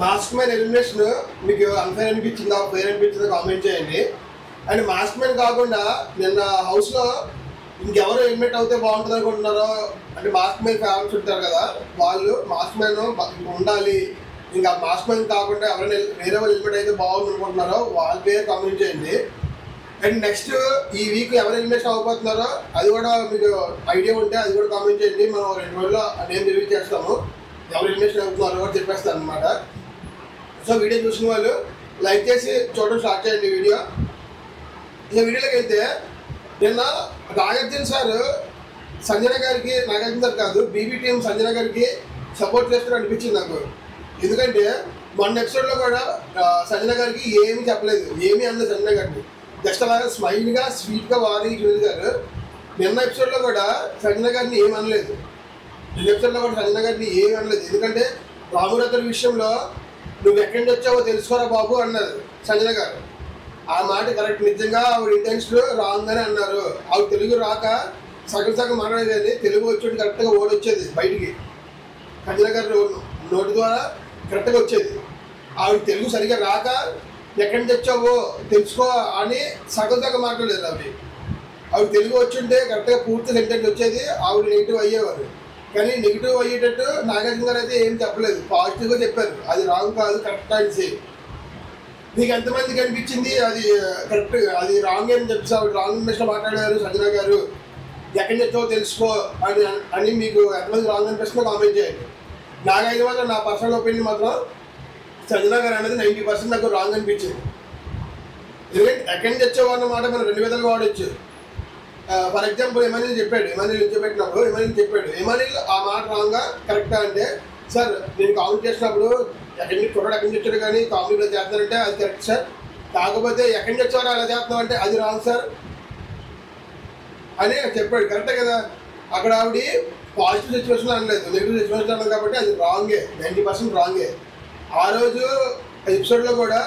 Mask man elimination మీకు unfair అనిపించిందా fair అనిపించిందా కామెంట్ చేయండి. అండ్ మాస్క్ మ్యాన్ కాకుండా నిన్న హౌస్లో ఇంకెవరు ఎలిమినేట్ అవుతే బాగుంటుంది అనుకుంటున్నారో, అంటే మాస్క్ మ్యాన్ ఫ్యాన్స్ ఉంటారు కదా, వాళ్ళు మాస్క్ మ్యాన్ ఉండాలి, ఇంకా మాస్క్ మ్యాన్ కాకుండా ఎవరైనా వేరే వాళ్ళు ఎలిమినేట్ అయితే బాగుంది అనుకుంటున్నారో వాళ్ళ పేరు కామెంట్ చేయండి. అండ్ నెక్స్ట్ ఈ వీక్ ఎవరు ఎలిమినేషన్ అవ్వబోతున్నారో అది కూడా మీకు ఐడియా ఉంటే అది కూడా కామెంట్ చేయండి. మనం 2 రోజుల్లో నేమ్ రివ్యూ చేస్తాము, ఎవరు ఎలిమినేషన్ అవుతున్నారో కూడా చెప్పేస్తాను అనమాట. సో వీడియో చూసిన వాళ్ళు లైక్ చేసి చూడడం స్టార్ట్ చేయండి వీడియో. ఈ వీడియోలోకి వెళ్తే నిన్న నాగార్జున సార్ సంజన గారికి, నాగార్జున సార్ కాదు బీబీ టీం సంజన గారికి సపోర్ట్ చేస్తున్నట్టు అనిపించింది నాకు. ఎందుకంటే మొన్న ఎపిసోడ్లో కూడా సంజన గారికి ఏమీ చెప్పలేదు, ఏమీ అందలేదు సంజన గారికి, జస్ట్ అలాగా స్మైల్గా స్వీట్గా వార్నింగ్ చూశారు. నిన్న ఎపిసోడ్లో కూడా సంజన గారిని ఏమి అనలేదు, నిన్న ఎపిసోడ్లో కూడా సంజన గారిని ఏమి అనలేదు. ఎందుకంటే రామురతల విషయంలో నువ్వు ఎక్కడి నుంచి వచ్చావో తెలుసుకోరా బాబు అన్నారు సంజన గారు. ఆ మాట కరెక్ట్, నిజంగా ఆవిడ ఇంటెన్షన్ రాంగ్ అని అన్నారు. ఆవిడ తెలుగు రాక సగం మాట్లాడేది, తెలుగు వచ్చేది కరెక్ట్గా ఓడొచ్చేది బయటికి, సంజన గారి నోటి ద్వారా కరెక్ట్గా వచ్చేది. ఆవిడ తెలుగు సరిగ్గా రాక ఎక్కడి నుంచి వచ్చావో తెలుసుకో అని సగం మాట్లాడలేదు. ఆవిడ తెలుగు వచ్చుంటే కరెక్ట్గా పూర్తి సెంటెన్స్ వచ్చేది, ఆవిడ నెగిటివ్ అయ్యేవారు. కానీ నెగిటివ్ అయ్యేటట్టు నాగార్జున గారు అయితే ఏం చెప్పలేదు, పాజిటివ్గా చెప్పారు. అది రాంగ్ కాదు, కరెక్ట్ అని. మీకు ఎంతమందికి అనిపించింది అది కరెక్ట్, అది రాంగ్ అని చెప్పేసి ఆవిడ రాంగ్ ఇన్వెస్ట్లో మాట్లాడారు సంజన గారు, ఎక్కడి నుంచి వచ్చావో తెలుసుకో అని మీకు ఎంతమంది రాంగ్ అనిపిస్తుందో కామెంట్ చేయండి. నాకైతే మాత్రం నా పర్సనల్ ఒపీనియన్ మాత్రం సంజన గారు అనేది 90% నాకు రాంగ్ అనిపించింది. ఎందుకంటే ఎక్కడి నుంచి వచ్చావో అన్నమాట మనం 2 విధాలుగా వాడచ్చు. ఫర్ ఎగ్జాంపుల్ ఎమాన్యుల్ చెప్పాడు, ఎమాన్యుల్ నిల్చోబెట్టినప్పుడు ఎమాన్యుల్ చెప్పాడు, ఎమాన్యుల్ ఆ మాట రాంగా కరెక్టా అంటే, సార్ నేను కామెంట్ చేసినప్పుడు ఎక్కడి నుంచి వచ్చాడు కానీ కామెడీలో చేస్తున్నారంటే అది కరెక్ట్ సార్, కాకపోతే ఎక్కడి నుంచి వచ్చారో అలా చేస్తున్నాం అంటే అది రాంగ్ సార్ అని చెప్పాడు. కరెక్టే కదా. అక్కడ ఆవిడ పాజిటివ్ సిచ్యువేషన్ అనలేదు, నెగిటివ్ సిచ్యువేషన్ అన్నది కాబట్టి అది రాంగే, 90% రాంగే. ఆ రోజు ఎపిసోడ్లో కూడా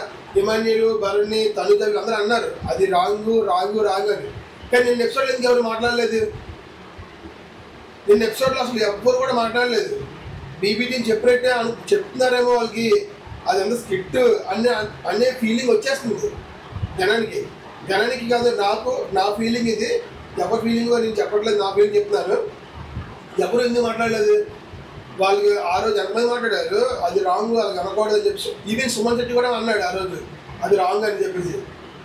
ఎమాన్యుల్, భరణి, తనుజ అందరూ అన్నారు అది రాంగు అని. కానీ నిన్న ఎపిసోడ్లో ఎందుకు ఎవరు మాట్లాడలేదు? నిన్న ఎపిసోడ్లో అసలు ఎవ్వరు కూడా మాట్లాడలేదు. బీబీటీని చెప్పినట్టే చెప్తున్నారేమో వాళ్ళకి, అదంతా స్కిట్ అనే ఫీలింగ్ వచ్చేస్తుంది జనానికి కాదు, నా ఫీలింగ్ ఇది. ఎవరి ఫీలింగ్ నేను చెప్పట్లేదు, నా ఫీలింగ్ చెప్తున్నాను. ఎవరు ఎందుకు మాట్లాడలేదు? వాళ్ళకి ఆ రోజు ఎంతమంది మాట్లాడారు అది రాంగ్, వాళ్ళకి అనకూడదు అని చెప్పి. ఈవెన్ సుమన్ శెట్టి కూడా అన్నాడు ఆ రోజు అది రాంగ్ అని చెప్పేసి.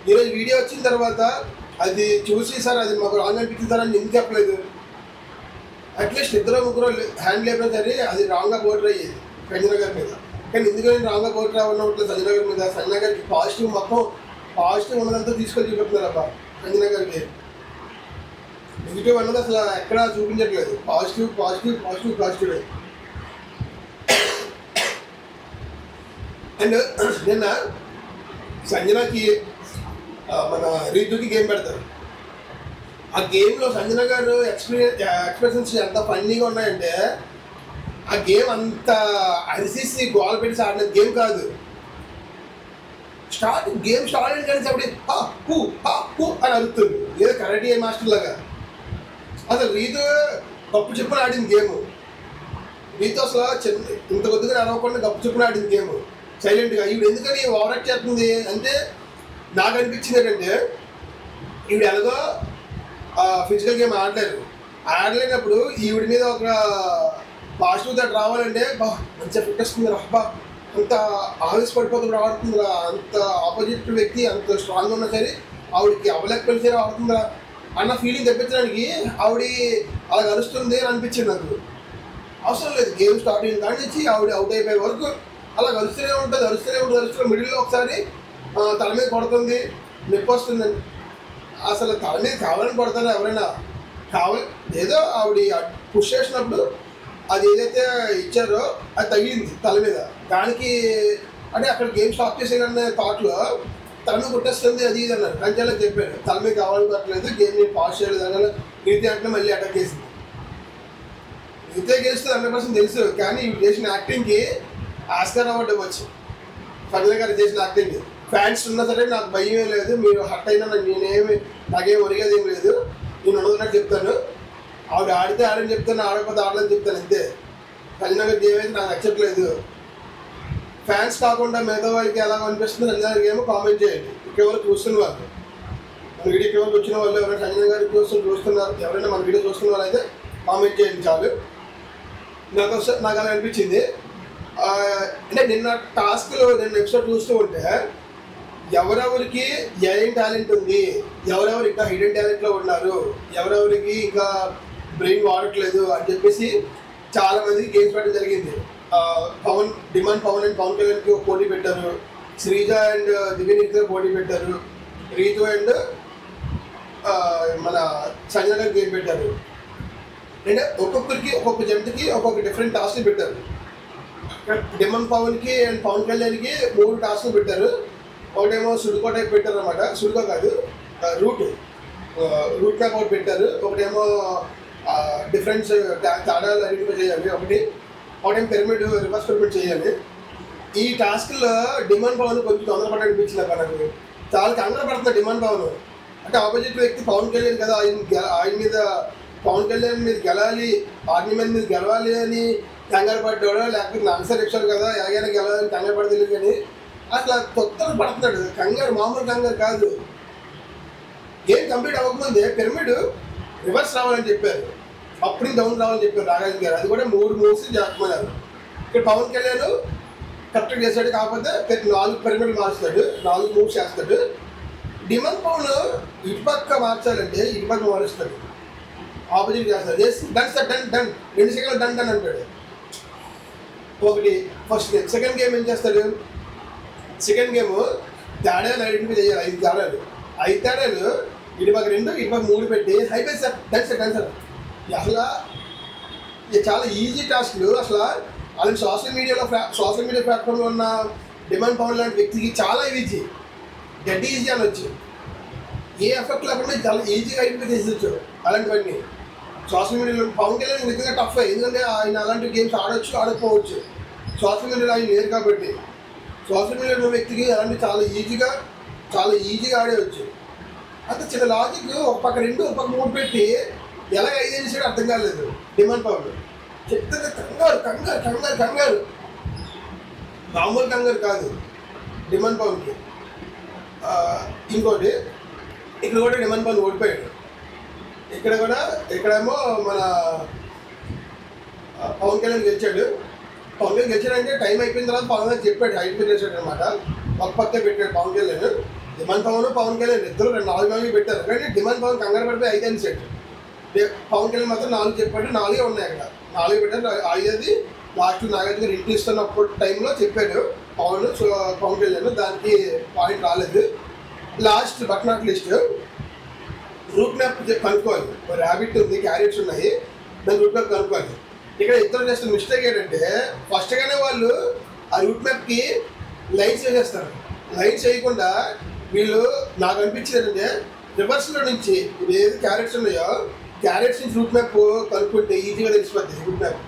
ఈరోజు వీడియో వచ్చిన తర్వాత అది చూసి సార్ అది మాకు రాంగ్ అనిపించింది సార్ అని ఎందుకు చెప్పలేదు? అట్లీస్ట్ 2-3 హ్యాండ్ లేపినా సరే అది రాంగ్గా పోటీ అయ్యేది సంజన గారి మీద. కానీ ఎందుకని రాంగ్గా పోటీ రావన్నట్లేదు సంజన గారి మీద. సంజన గారికి పాజిటివ్ ఉన్నదంతా తీసుకొని చూపెడుతున్నారు అబ్బా సంజన గారికి. నెగిటివ్ అన్నది అసలు ఎక్కడా చూపించట్లేదు, పాజిటివ్. అండ్ నిన్న సంజనకి మన రీతుకి గేమ్ పెడతారు. ఆ గేమ్లో సంజన గారు ఎక్స్ప్రెషన్స్ ఎంత ఫన్నీగా ఉన్నాయంటే, ఆ గేమ్ అంత అరిసేసి గోల పెట్టి ఆడిన గేమ్ కాదు. గేమ్ స్టార్ట్ అయిన కానీ అప్పుడు అని అడుగుతుంది, ఏదో కరాటే మాస్టర్ లాగా. అసలు రీతు గప్పు చెప్పున ఆడింది గేమ్. రీతు అసలు ఇంత కొద్దిగా అరవకుండా గప్పు చెప్పున ఆడింది గేమ్ సైలెంట్గా. ఈవిడ ఎందుకని ఓవరాక్ట్ చేస్తుంది అంటే నాకు అనిపించింది ఏంటంటే, ఈవిడ ఎలాగో ఫిజికల్ గేమ్ ఆడలేనప్పుడు ఈవిడ మీద ఒక పాజిటివ్ థాట్ రావాలంటే మంచిగా ఫిట్నెస్తుంది రాబా, అంత ఆవేశపడిపోతుంది ఆడుతుందా, అంత ఆపోజిట్ వ్యక్తి అంత స్ట్రాంగ్ ఉన్నా సరే ఆవిడకి అవ్వలేకపోయినా సరే ఆడుతుందా అన్న ఫీలింగ్ తెప్పించడానికి ఆవిడ అలా కలుస్తుంది అని అనిపించింది నాకు. అవసరం లేదు, గేమ్ స్టార్ట్ అయిన కాడి నుంచి ఆవిడ అవుట్ అయిపోయే వరకు అలా కలుస్తూనే ఉంటుంది. మిడిల్లో ఒకసారి తల మీద కొడుతుంది, నొప్పి వస్తుందండి. అసలు తల మీద కావాలని కొడతారా ఎవరైనా? ఏదో ఆవిడ పుష్ చేసినప్పుడు అది ఏదైతే ఇచ్చారో అది తగిలింది తల మీద. దానికి అంటే అక్కడ గేమ్ స్టాప్ చేసేదన్న థాట్లో తల మీద కొట్టేస్తుంది అది ఇది అన్నారు. అంచేలా చెప్పారు తల మీద కావాలని కొట్టలేదు, గేమ్ నేను పాస్ చేయలేదు అన్న. నీతి అంటే మళ్ళీ అటాక్ చేసింది. నీతే గెలుస్తుంది 100% తెలుసు, కానీ ఇవి చేసిన యాక్టింగ్కి ఆస్కార్ అవార్డు ఇవ్వచ్చు. సంజన గారు చేసిన యాక్టింగ్ ఫ్యాన్స్ ఉన్నా సరే నాకు భయమే లేదు, మీరు హట్ అయినా నాకేం ఒరిగేది ఏం లేదు, నేను ఉన్నదన్నట్టు చెప్తాను. ఆవిడ ఆడితే ఆడని చెప్తాను, ఆడకపోతే ఆడలని చెప్తాను అంతే. సంజన గారు ఏమైతే నాకు నచ్చట్లేదు. ఫ్యాన్స్ కాకుండా మిగతా వాళ్ళకి ఎలా అనిపిస్తుంది సంజన గారికి ఏమో కామెంట్ చేయండి. ఇంకెవరు చూస్తున్న వాళ్ళు, మన వీడియోకి ఎవరికి వచ్చిన వాళ్ళు ఎవరైనా సంజన గారి కోసం చూస్తున్నారు, ఎవరైనా మన వీడియో చూస్తున్న వాళ్ళు అయితే కామెంట్ చేయండి చాలు. నాకు అలా అనిపించింది. అంటే నిన్న టాస్క్లో నిన్న ఎపిసోడ్ చూస్తూ ఉంటే ఎవరెవరికి ఏం టాలెంట్ ఉంది, ఎవరెవరు ఇంకా హిడెన్ టాలెంట్లో ఉన్నారు, ఎవరెవరికి ఇంకా బ్రెయిన్ వాడట్లేదు అని చెప్పేసి చాలామందికి గేమ్స్ పెట్టడం జరిగింది. డిమాండ్ పవన్ అండ్ పవన్ కళ్యాణ్కి ఒక పోటీ పెట్టారు, శ్రీజ అండ్ దివ్యనీతికి పోటీ పెట్టారు, రీతు అండ్ మన సంజన గారికి గేమ్ పెట్టారు. అంటే ఒక్కొక్కరికి ఒక్కొక్క జంటకి ఒక్కొక్క డిఫరెంట్ టాస్క్లు పెట్టారు. డిమాండ్ పవన్కి అండ్ పవన్ కళ్యాణ్కి 3 టాస్క్లు పెట్టారు. ఒకటేమో సుడుకో టైప్ పెట్టారు అనమాట, సుడుకో కాదు రూట్ మ్యాప్ ఒకటి పెట్టారు. ఒకటేమో డిఫరెన్స్ తేడాలు ఐడెంటిఫై చేయాలి, ఒకటేమో పిరమిడ్ రివర్స్ పిరమిడ్ చేయాలి. ఈ టాస్క్లో డిమాండ్ పవన్ కొంచెం తొందరపడి అనిపించింది నాకు. చాలా కంగారు పడుతుంది డిమాండ్ పవన్. అంటే ఆపోజిట్ వ్యక్తి పవన్ కళ్యాణ్ కదా, ఆయన మీద పవన్ కళ్యాణ్ మీద గెలాలి, ఆర్మీ మీద గెలవాలి అని కంగారు పడ్డాడు, లేకపోతే ఆన్సర్ ఇచ్చాడు కదా ఎలాగైనా గెలవాలని కంగారు పడలేదు. కానీ అట్లా కొత్తగా పడుతున్నాడు కంగారు, మామూలు కంగారు కాదు. గేమ్ కంప్లీట్ అవ్వకముందే పిరమిడ్ రివర్స్ రావాలని చెప్పారు, అప్పుడు డౌన్ రావాలని చెప్పారు నాగార్జున గారు. అది కూడా 3 మూవ్స్ చేస్తున్నారు. ఇక్కడ పవన్ కళ్యాణ్ కరెక్ట్గా చేస్తాడు, కాకపోతే 4 పిరమిడ్ మార్చుతాడు, 4 మూవ్స్ చేస్తాడు. డిమాండ్ పవన్ ఇటుపక్క మార్చాలంటే ఇటుపక్క మారుస్తాడు, ఆపోజిట్ చేస్తాడు. డన్ సార్ డన్ డన్ 2 సెకండ్లు డన్ డన్ అంటాడు. ఒకటి ఫస్ట్ గేమ్. సెకండ్ గేమ్ ఏం చేస్తాడు, సెకండ్ గేమ్ తేడాలు ఐడెంటిఫై చేయాలి. 5 తేడాలు, 5 తేడాలు ఇటుపక్క 2 ఇటుపక్క 3 పెట్టి అయిపోయింది sir done sir done sir. అసలు ఇది చాలా ఈజీ టాస్క్లు. అసలు అలాంటి సోషల్ మీడియా ప్లాట్ఫామ్లో ఉన్న డిమాండ్ పవన్ లాంటి వ్యక్తికి చాలా ఈజీ, డెడ్ ఈజీ అనొచ్చు. ఏ ఎఫెక్ట్ లేకుండా చాలా ఈజీగా ఐడెంటిఫై చేసేచ్చు అలాంటివన్నీ. సోషల్ మీడియాలో పవన్ కళ్యాణ్ నిజంగా టఫ్, ఎందుకంటే ఆయన అలాంటి గేమ్స్ ఆడొచ్చు ఆడకపోవచ్చు. సోషల్ మీడియాలో ఆయన లేరు కాబట్టి సోషల్ మీడియాలో ఉన్న వ్యక్తికి అలాంటి చాలా ఈజీగా ఆడేవచ్చు. అంత చిన్న లాజిక్ ఒక పక్క 2 ఒక పక్క 3 పెట్టి ఎలాగ 5 చేసాడో అర్థం కాలేదు డిమాండ్ పవన్. చెప్తే కంగారు మామూలు కంగారు కాదు డిమాండ్ పవన్కి. ఇంకోటి ఇక్కడ కూడా డిమాండ్ పవన్ ఓడిపోయాడు. ఇక్కడేమో మన పవన్ కళ్యాణ్ గెలిచాడు. పవన్ కళ్యాణ్ గెలిచాడంటే టైం అయిపోయిన తర్వాత పవన్ కళ్యాణ్ చెప్పాడు, ఐడెంటిఫై చేశాడు అనమాట. ఒక పక్కే పెట్టాడు పవన్ కళ్యాణ్. డిమాండ్ పవన్ కళ్యాణ్ ఇద్దరు 4 పెట్టారు, కానీ డిమాండ్ పవన్ కంగారు పడిపోయి 5 అనిసాడు. పవన్ కళ్యాణ్ మాత్రం 4 చెప్పాడు, 4 ఉన్నాయి అక్కడ. 4 పెట్టారు, 5 లాస్ట్ నాగార్జున గారు ఇంటి ఇస్తున్నప్పుడు టైంలో చెప్పాడు పవన్ కళ్యాణ్. దానికి పాయింట్ రాలేదు. Last but not least route map కనుక్కోవాలి. ర్యాబిట్ ఉంది, క్యారెట్స్ ఉన్నాయి, దాని రూట్ మ్యాప్ కనుక్కోవాలి. ఇక్కడ ఇద్దరు చేసిన మిస్టేక్ ఏంటంటే ఫస్ట్గానే వాళ్ళు ఆ రూట్ మ్యాప్కి లైన్స్ వేసేస్తారు. లైన్స్ వేయకుండా వీళ్ళు నాకు అనిపించింది ఏంటంటే రివర్స్లో నుంచి ఏది క్యారెట్స్ ఉన్నాయో క్యారెట్స్ నుంచి రూట్ మ్యాప్ కనుక్కుంటే ఈజీగా తెలిసిపోతుంది రూట్ మ్యాప్.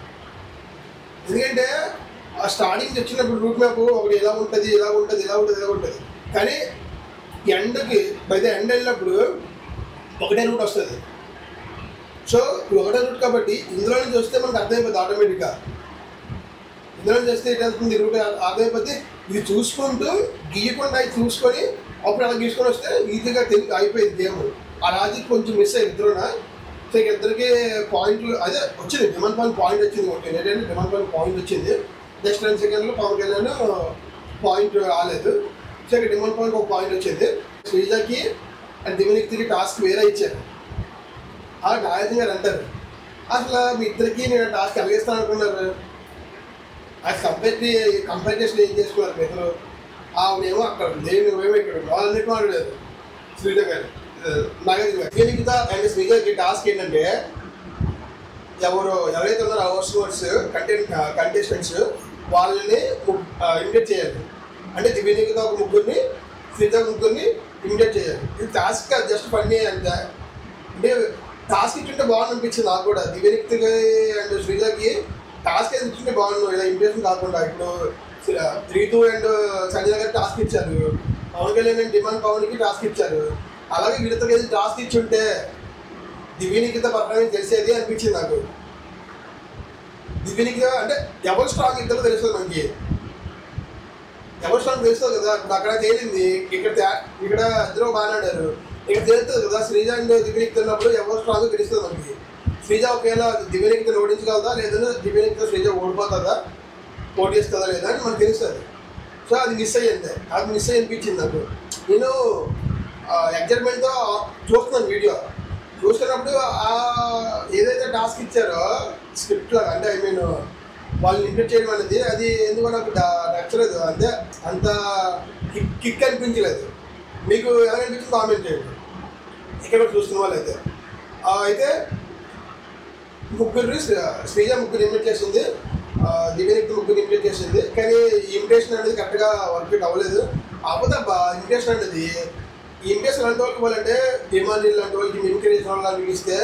ఎందుకంటే ఆ స్టార్టింగ్ వచ్చినప్పుడు రూట్ మ్యాప్ ఒకటి ఎలా ఉంటుంది, కానీ ఎండ్కి బై ద ఎండ్ వెళ్ళినప్పుడు ఒకటే రూట్ వస్తుంది. సో ఒకటే రూట్ కాబట్టి ఇందులో నుంచి వస్తే మనకు అర్థమైపోతుంది ఆటోమేటిక్గా. ఇందులో నుంచి వస్తే ఏంటవుతుంది రూట్ అర్థమైపోతే ఇది చూసుకుంటూ గీయకుండా ఇది చూసుకొని అప్పుడు అలా గీసుకొని వస్తే ఈజీగా అయిపోయింది గేమ్. ఆ లాజిక్ కొంచెం మిస్ అయ్యింది ఇద్దరున. సో ఇక ఇద్దరికి పాయింట్లు అదే వచ్చింది, డిమాండ్ పాయింట్ వచ్చింది. ఒకటి ఏంటంటే డిమాండ్ పాయింట్ వచ్చింది, జస్ట్ 2 సెకండ్లో పవన్ కళ్యాణ్ పాయింట్ రాలేదు. సో ఇక డిమాండ్ ఒక పాయింట్ వచ్చింది. శ్రీజాకి అండ్ దివ్యనీతికి టాస్క్ వేరే ఇచ్చారు. ఆ నాగార్జున గారు అంటారు అసలు మీ ఇద్దరికి నేను టాస్క్ కలిగిస్తాను అనుకున్నారు, అది కంపేర్ ఏం చేసుకున్నారు మీ ఇద్దరు. ఆవిడేమో అక్కడ లేదు, నువ్వేమో ఇక్కడ వాళ్ళన్నిటి మాట్లాడారు శ్రీజ గారు నాగార్జున గారు. దివ్యనీత అండ్ శ్రీజాకి టాస్క్ ఏంటంటే ఎవరైతే ఉన్నారో అవర్స్ కంటెస్టెంట్స్ వాళ్ళని ఇమిటేట్ చేయాలి. అంటే దివ్యనీత ఒక ముగ్గురిని, శ్రీజ ముగ్గురిని ఇమిటేట్ చేయాలి. ఇది టాస్క్ జస్ట్ ఫన్నీ అంతే. అంటే టాస్క్ ఇచ్చుంటే బాగుంది అనిపించింది నాకు కూడా. దివ్యనీతికి అండ్ శ్రీజాకి టాస్క్ ఏది ఇచ్చుంటే బాగుండు, ఇలా ఇంప్రెషన్ కాకుండా. ఇప్పుడు రీతు అండ్ సంజన గారికి టాస్క్ ఇచ్చారు, పవన్ కళ్యాణ్ అండ్ డిమాండ్ పవన్కి టాస్క్ ఇచ్చారు. అలాగే వీళ్ళకి ఏది టాస్క్ ఇచ్చుంటే దివ్యనీత పర్ఫార్మెన్స్ తెలిసేది అనిపించింది నాకు. దివ్యనీత అంటే ఎవరు స్ట్రాంగ్ ఇద్దరు తెలుస్తుంది మనకి. ఎవరి స్ట్రాంగ్ తెలుస్తుంది కదా. ఇప్పుడు అక్కడ తేలింది, ఇక్కడ ఇద్దరు బాగానే ఆడారు, ఇక్కడ తేలుతుంది కదా. శ్రీజ అండ్ దివ్యనిక్తున్నప్పుడు ఎవరు స్ట్రాంగ్ తెలుస్తుంది మనకి. శ్రీజ ఒకవేళ దివ్యనిక్తను ఓడించగలదా, లేదంటే దివ్యనిక్త శ్రీజ ఓడిపోతుందా, పోటీ చేస్తుందా లేదా అని మనకు తెలుస్తుంది. సో అది మిస్ అయ్యింది, అది మిస్ అయ్యి అనిపించింది నాకు. నేను ఎగ్జైట్మెంట్తో చూస్తున్నాను వీడియో. చూస్తున్నప్పుడు ఏదైతే టాస్క్ ఇచ్చారో స్క్రిప్ట్ లాగా, అంటే ఐ మీన్ వాళ్ళని ఇంప్లీట్ చేయడం అనేది, అది ఎందుకో నాకు నచ్చలేదు. అంటే అంత కిక్ అనిపించలేదు. మీకు ఎలా అనిపించింది కామెంట్ చేయండి ఇక్కడ చూస్తున్న వాళ్ళు అయితే. అయితే ముగ్గురు శ్రీజ ముగ్గురు ఇన్వైట్ చేసింది, దివ్యనిక్త ముగ్గురు ఇన్వైట్ చేసింది. కానీ ఈ ఇన్విటేషన్ అనేది కరెక్ట్గా వర్కౌట్ అవ్వలేదు. అవ్వదు ఇన్విటేషన్ అనేది. ఈ ఇన్విటేషన్ లాంటి వాళ్ళకి వాళ్ళంటే డిమాండ్ లాంటి వాళ్ళకి మిమిక్రీ చేసిన వాళ్ళకి ఇస్తే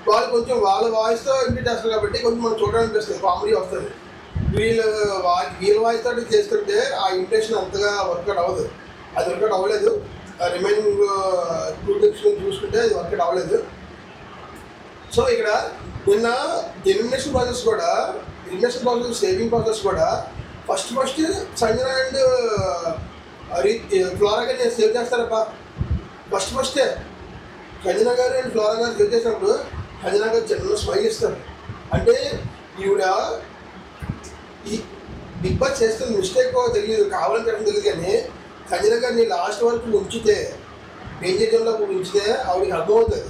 వాళ్ళు కొంచెం వాళ్ళ వాయిస్తో ఇన్విట్ చేస్తారు కాబట్టి కొంచెం మనం చూడాలనిపిస్తుంది, కామెడీ వస్తుంది. వీళ్ళ వాయిస్ తోటి చేస్తుంటే ఆ ఇన్విటేషన్ అంతగా వర్కౌట్ అవ్వదు. అది వర్కౌట్ అవ్వలేదు. రిమైనింగ్ 2 టిప్స్ చూసుకుంటే అది వర్కౌట్ అవ్వలేదు. సో ఇక్కడ నిన్న ఎలిమినేషన్ ప్రాసెస్ సేవింగ్ ప్రాసెస్ కూడా ఫస్ట్ సంజన అండ్ ఫ్లోరా గారు సేవ్ చేస్తారప్ప. ఫస్టే సంజన గారు అండ్ ఫ్లోరా గారు సేవ్ చేసినప్పుడు సంజన గారు చిన్న స్మైల్ ఇస్తారు. అంటే ఈవిడ ఈ బిగ్ బాస్ చేస్తున్న మిస్టేక్ తెలియదు, కావాలని చెప్పడం తెలియదు. కానీ సంజన గారిని లాస్ట్ వరకు ఉంచితే, డేంజర్ జోన్లో ఉంచితే ఆవిడకి అర్థమవుతుంది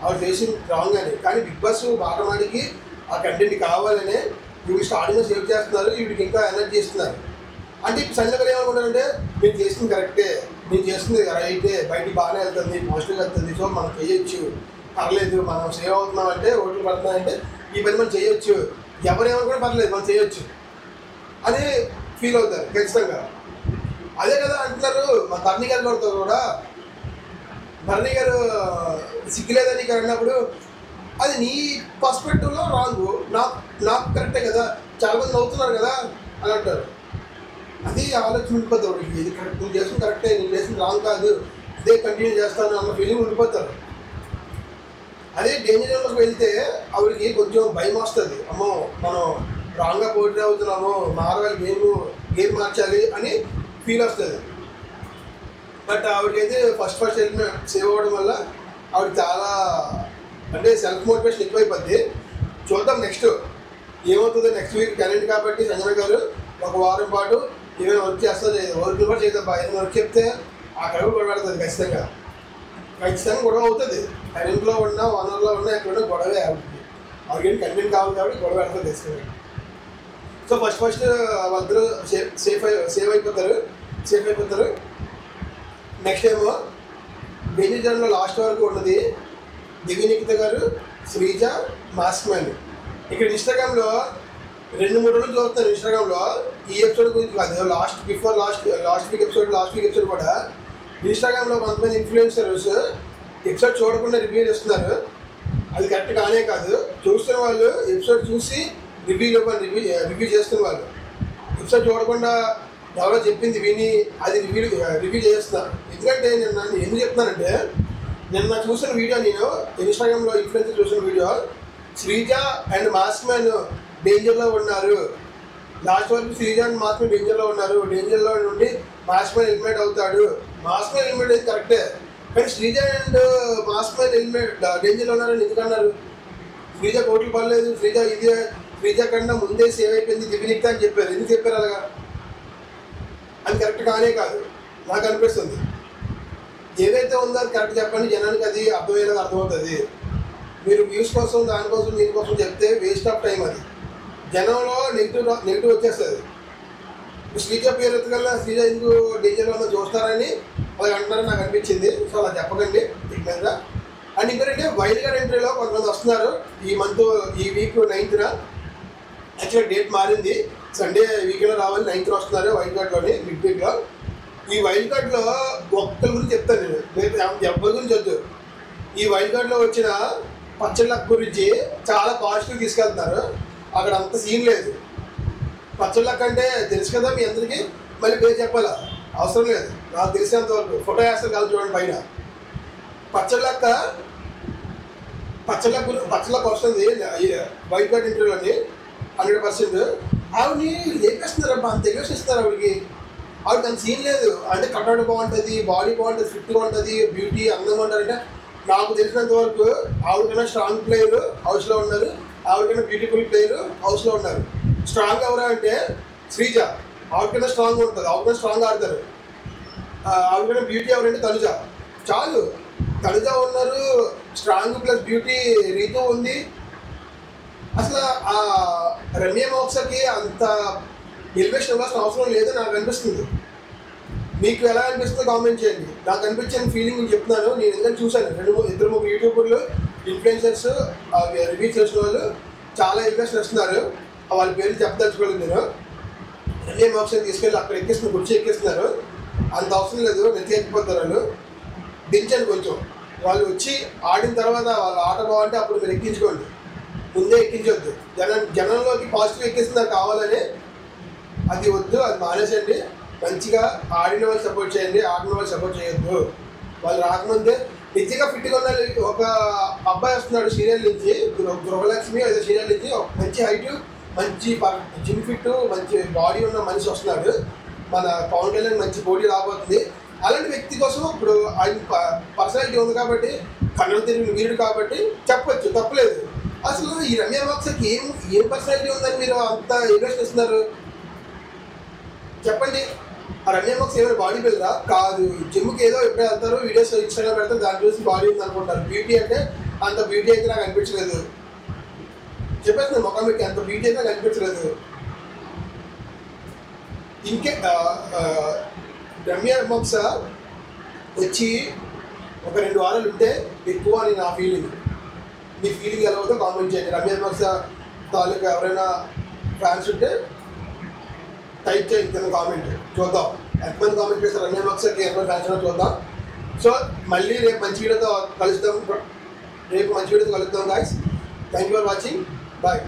ఆవిడ చేసింది రాంగ్ అని. కానీ బిగ్ బాస్ బాటమాడికి ఆ కంటెంట్ కావాలనే వీళ్ళు స్టార్టింగ్లో సేవ్ చేస్తున్నారు, వీడికి ఇంకా ఎనర్జీ ఇస్తున్నారు. అంటే ఇప్పుడు సంజన గారు ఏమనుకుంటారంటే నేను చేస్తుంది కరెక్టే, నేను చేస్తుంది రైటే, బయటికి బాగానే వెళ్తుంది, పాజిటివ్గా వెళ్తుంది, సో మనం చేయొచ్చు, పర్లేదు, మనం సేవ్ అవుతున్నాం అంటే, ఓట్లు పడుతున్నాయంటే ఈ పని మనం చేయొచ్చు, ఎవరేమనుకున్నా పర్లేదు మనం చేయొచ్చు అని ఫీల్ అవుతారు ఖచ్చితంగా. అదే కదా అంటున్నారు మా ధరణి గారు పడతారు కూడా. ధరణి గారు సిగ్గులేదని ఇక్కడ అన్నప్పుడు అది నీ పర్స్పెక్టివ్లో రాంగ్, నాకు కరెక్టే కదా, చాలా మంది అవుతున్నారు కదా అని అంటారు. అది ఆలోచన ఉండిపోతారు వాడికి. ఇది కరెక్ట్, నువ్వు చేసిన కరెక్టే, నేను చేసిన రాంగ్ కాదు, ఇదే కంటిన్యూ చేస్తాను అన్న ఫీలింగ్ ఉండిపోతారు. అదే డేంజర్ జోన్లోకి వెళ్తే ఆవిడకి కొంచెం భయం వస్తుంది. అమ్మో మనం రాంగ్గా పోటీ అవుతున్నాము, మారవాలి, గేమ్ మార్చాలి అని ఫీల్ వస్తుంది. బట్ ఆవిడకైతే ఫస్ట్ ఎలిమెంట్ సేవ్ అవ్వడం వల్ల ఆవిడ చాలా అంటే సెల్ఫ్ మోటివేషన్ ఎక్కువైపోద్ది. చూద్దాం నెక్స్ట్ ఏమవుతుందో. నెక్స్ట్ వీక్ టాలెంట్ కాబట్టి సంజన గారు ఒక వారం పాటు ఏమైనా వర్క్ చేస్తుంది, వర్క్ కూడా చేద్దాం. ఏదైనా వర్క్ చెప్తే ఆ కడుపు గొడవ పెడుతుంది ఖచ్చితంగా గొడవ అవుతుంది. టాలెంట్లో ఉన్నా, ఓనర్లో ఉన్నా, ఎక్కడున్నా గొడవే ఆవిడకి. ఆవిడకి కంటెంట్ కావాలి కాబట్టి గొడవ పెడుతుంది ఖచ్చితంగా. సో ఫస్ట్ వాళ్ళిద్దరూ సేవ్ అయిపోతారు. నెక్స్ట్ ఏమో డేంజర్ జోన్లో లాస్ట్ వరకు ఉన్నది దివ్యనిక్త గారు, శ్రీజ, మాస్క్ మ్యాన్. ఇక్కడ ఇన్స్టాగ్రామ్లో 2-3 రోజులు చూస్తాను. ఇన్స్టాగ్రామ్లో ఈ ఎపిసోడ్ గురించి కాదు, లాస్ట్ వీక్ ఎపిసోడ్ కూడా ఇన్స్టాగ్రామ్లో కొంతమంది ఇన్ఫ్లుయెన్సర్స్ ఎపిసోడ్ చూడకుండా రివ్యూ చేస్తున్నారు. అది కరెక్ట్ కానే కాదు. చూస్తున్న వాళ్ళు ఎపిసోడ్ చూసి రివ్యూ చేస్తున్న వాళ్ళు ఎపిసోడ్ చూడకుండా ఎవరో చెప్పింది విని అది రివ్యూ చేస్తున్నారు. ఎందుకంటే నేను ఎందుకు చెప్తున్నానంటే, నిన్న చూసిన వీడియో, నేను ఇన్స్టాగ్రామ్లో ఇన్ఫ్లుయెన్సర్ చూసిన video, Sreeja and mask man డేంజర్లో ఉన్నారు. లాస్ట్ వరకు శ్రీజ అండ్ మాస్క్ మ్యాన్ డేంజర్లో ఉన్నారు. డేంజర్లో నుండి మాస్క్ మ్యాన్ ఎలిమినేట్ అవుతాడు. మాస్క్ మ్యాన్ ఎలిమినేట్ అయితే కరెక్టే, కానీ శ్రీజ అండ్ మాస్క్ మ్యాన్ డేంజర్లో ఉన్నారని ఎందుకు అన్నారు? శ్రీజ కోట్లు పడలేదు, శ్రీజ కన్నా ముందే సేవ్ అయిపోయింది దివ్యనిక్త అని చెప్పారు. ఎందుకు చెప్పారు అలాగా? అది కరెక్ట్ కానే కాదు నాకు అనిపిస్తుంది. ఏదైతే ఉందో అది కరెక్ట్ చెప్పండి, జనానికి అది అర్థమవుతుంది. మీరు వ్యూస్ కోసం, దానికోసం, దీనికోసం చెప్తే వేస్ట్ ఆఫ్ టైం. అది జనంలో నెగిటివ్ వచ్చేస్తుంది. శ్రీజ పేరు ఎత్తుకల్లా శ్రీజ ఎందుకు డేంజర్లో ఉందో చూస్తారని వాళ్ళు అంటారని నాకు అనిపించింది. సో అలా చెప్పకండి ఇక మీద. అండ్ ఇంకోటంటే వైల్డ్ కార్డ్ ఎంట్రీలో కొంతమంది వస్తున్నారు ఈ వీక్ 9th. యాక్చువల్గా డేట్ మారింది, సండే వీకెండ్లో రావాలి. 9th వస్తున్నారు వైల్డ్ కార్డ్లోని, మిడ్ వీక్లో. ఈ వైల్డ్ కార్డ్లో ఒక్కరి గురించి చెప్తాను నేను, ఎవరి గురించి వద్దు. ఈ వైల్డ్ కార్డ్లో వచ్చిన పచ్చళ్ళ గురించి చాలా పాజిటివ్ తీసుకెళ్తున్నారు. అక్కడ అంత సీన్ లేదు. పచ్చళ్ళ కంటే తెలుసు కదా మీ అందరికీ, మళ్ళీ పేరు చెప్పాలా అవసరం లేదు. నాకు తెలిసినంతవరకు ఫోటో వేస్తారు కాదు చూడండి పైన. పచ్చళ్ళకు వస్తుంది వైల్డ్ కార్డ్ ఇంటర్వ్యూలోని 100%. ఆవిడని లేపేస్తున్నారు అబ్బా, అంత ఎగేసిస్తారు ఆవిడకి. ఆవిడకి అంత సీన్ లేదు. అంటే కట్అవుట్ బాగుంటుంది, బాడీ బాగుంటుంది, ఫిట్గా ఉంటుంది, బ్యూటీ అందంగా ఉంటారంటే నాకు తెలిసినంత వరకు ఆవిడకైనా స్ట్రాంగ్ ప్లేయర్ హౌస్లో ఉన్నారు, ఆవిడకైనా బ్యూటిఫుల్ ప్లేయర్ హౌస్లో ఉన్నారు. స్ట్రాంగ్ ఎవరా అంటే శ్రీజ, ఆవిడకైనా స్ట్రాంగ్ ఉంటుంది, ఆవిడకైనా స్ట్రాంగ్ ఆడతారు. ఆవిడకైనా బ్యూటీ ఎవరంటే తనుజ. చాలు, తనుజ ఉన్నారు, స్ట్రాంగ్ ప్లస్ బ్యూటీ రీతు ఉంది. అసలు ఆ రమ్య మోక్షకి అంత ఎలివేషన్ ఇవ్వాల్సిన అవసరం లేదని నాకు అనిపిస్తుంది. మీకు ఎలా అనిపిస్తుందో కామెంట్ చేయండి. నాకు అనిపించిన ఫీలింగ్ నేను చెప్తున్నాను. నేను ఎందుకంటే చూశాను, ఇద్దరు ముగ్గురు యూట్యూబర్లు, ఇన్ఫ్లుయెన్సర్స్, రివ్యూ చేసిన వాళ్ళు చాలా ఎలివేషన్ ఇస్తున్నారు. వాళ్ళ పేర్లు చెప్పదలుచుకోలేదు నేను. రమ్య మోక్షని తీసుకెళ్ళి అక్కడ ఎక్కిస్తున్నారు, కుర్చీ ఎక్కిస్తున్నారు. అంత అవసరం లేదు, నెత్తి ఎక్కిపోతారు వాళ్ళు. దించండి కొంచెం. వాళ్ళు వచ్చి ఆడిన తర్వాత వాళ్ళ ఆట బాగుంటే అప్పుడు మీరు ఎక్కించుకోండి, ముందే ఎక్కించవద్దు. జనంలోకి పాజిటివ్ ఎక్కిస్తున్నారు కావాలని, అది వద్దు, అది మానేసండి. మంచిగా ఆడిన వాళ్ళు సపోర్ట్ చేయండి, ఆడిన వాళ్ళు సపోర్ట్ చేయొద్దు. వాళ్ళు రాకముందే నిజంగా ఫిట్గా ఉండాలి. ఒక అబ్బాయి వస్తున్నాడు సీరియల్ నుంచి, గృహలక్ష్మి ఏదో సీరియల్ నుంచి, మంచి హైట్, మంచి జిమ్ ఫిట్, మంచి బాడీ ఉన్న మనిషి వస్తున్నాడు. మన పవన్ కళ్యాణ్ మంచి బాడీ రాబోతుంది. అలాంటి వ్యక్తి కోసం ఇప్పుడు ఆయన పర్సనాలిటీ ఉంది కాబట్టి, కన్నడ తిరిగిన వీరుడు కాబట్టి చెప్పచ్చు, తప్పలేదు. అసలు ఈ రమ్య మోక్షకి ఏం పర్సనాలిటీ ఉందని మీరు అంత ఇన్వెస్ట్ ఇస్తున్నారు చెప్పండి. ఆ రమ్య మోక్ష ఏమైనా బాడీ బిల్డరా? కాదు. జిమ్కి ఏదో ఎప్పుడే వెళ్తారు, వీడియోస్ ఇన్స్టాగ్రామ్ పెడతారు, దాన్ని చూసి బాడీ ఉంది అనుకుంటారు. బ్యూటీ అంటే అంత బ్యూటీ అయితే నాకు అనిపించలేదు. చెప్పేసి ముఖం పెట్టి అంత బ్యూటీ అయితే నాకు అనిపించలేదు. ఇంకే రమ్య మోక్ష వచ్చి ఒక 2 వారాలు ఉంటే ఎక్కువ అని నా ఫీలింగ్. మీ ఫీలింగ్ ఎలా అవుతుందో కామెంట్ చేయండి. రమ్య మోక్ష తాలూకా ఎవరైనా ఫ్యాన్స్ ఉంటే టైప్ చేయండి కింద కామెంట్, చూద్దాం ఎంతమంది కామెంట్ చేస్తారు రమ్య మోక్షకి ఎంతమంది ఫ్యాన్స్ ఉన్నా చూద్దాం. సో మళ్ళీ రేపు మంచి వీడియోతో కలుద్దాం guys. Thank you for watching. Bye.